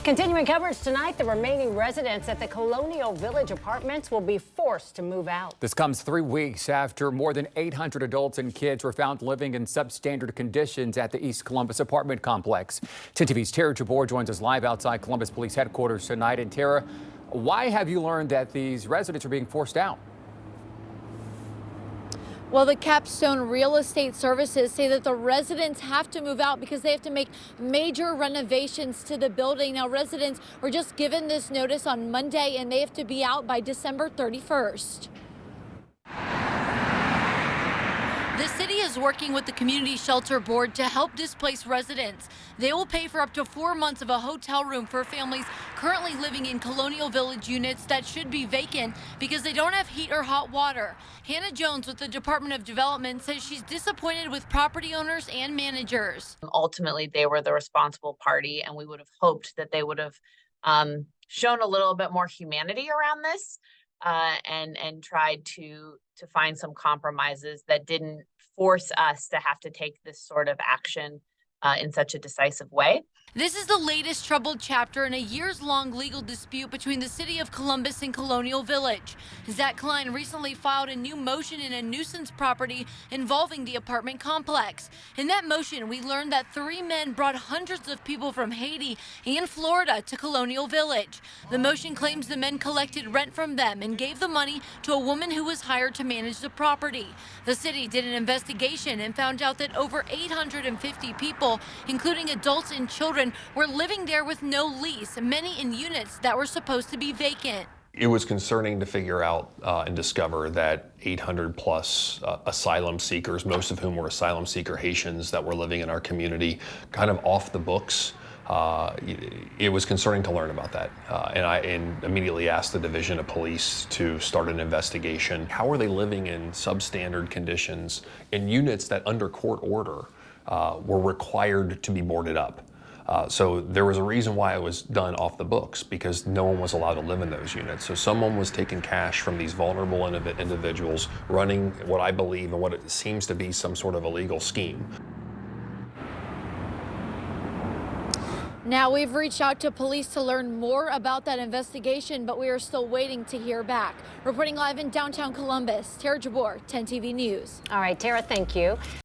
Continuing coverage tonight, the remaining residents at the Colonial Village apartments will be forced to move out. This comes 3 weeks after more than 800 adults and kids were found living in substandard conditions at the East Columbus apartment complex. 10 TV's Tara Jabor joins us live outside Columbus Police Headquarters tonight. And Tara, why have you learned that these residents are being forced out? Well, the Capstone Real Estate Services say that the residents have to move out because they have to make major renovations to the building. Now, residents were just given this notice on Monday and they have to be out by December 31st. The city is working with the Community Shelter Board to help displaced residents. They will pay for up to 4 months of a hotel room for families currently living in Colonial Village units that should be vacant because they don't have heat or hot water. Hannah Jones with the Department of Development says she's disappointed with property owners and managers. Ultimately, they were the responsible party, and we would have hoped that they would have shown a little bit more humanity around this. And tried to find some compromises that didn't force us to have to take this sort of action in such a decisive way. This is the latest troubled chapter in a years-long legal dispute between the city of Columbus and Colonial Village. Zack Klein recently filed a new motion in a nuisance property involving the apartment complex. In that motion, we learned that 3 men brought hundreds of people from Haiti and Florida to Colonial Village. The motion claims the men collected rent from them and gave the money to a woman who was hired to manage the property. The city did an investigation and found out that over 850 people, including adults and children, were living there with no lease, many in units that were supposed to be vacant. It was concerning to figure out and discover that 800 plus asylum seekers, most of whom were asylum seeker Haitians that were living in our community, kind of off the books. It was concerning to learn about that. And I immediately asked the Division of Police to start an investigation. How are they living in substandard conditions in units that under court order were required to be boarded up? So there was a reason why it was done off the books, because no one was allowed to live in those units. So someone was taking cash from these vulnerable individuals, running what I believe and what it seems to be some sort of illegal scheme. Now, we've reached out to police to learn more about that investigation, but we are still waiting to hear back. Reporting live in downtown Columbus, Tara Jabor, 10 TV News. All right, Tara, thank you.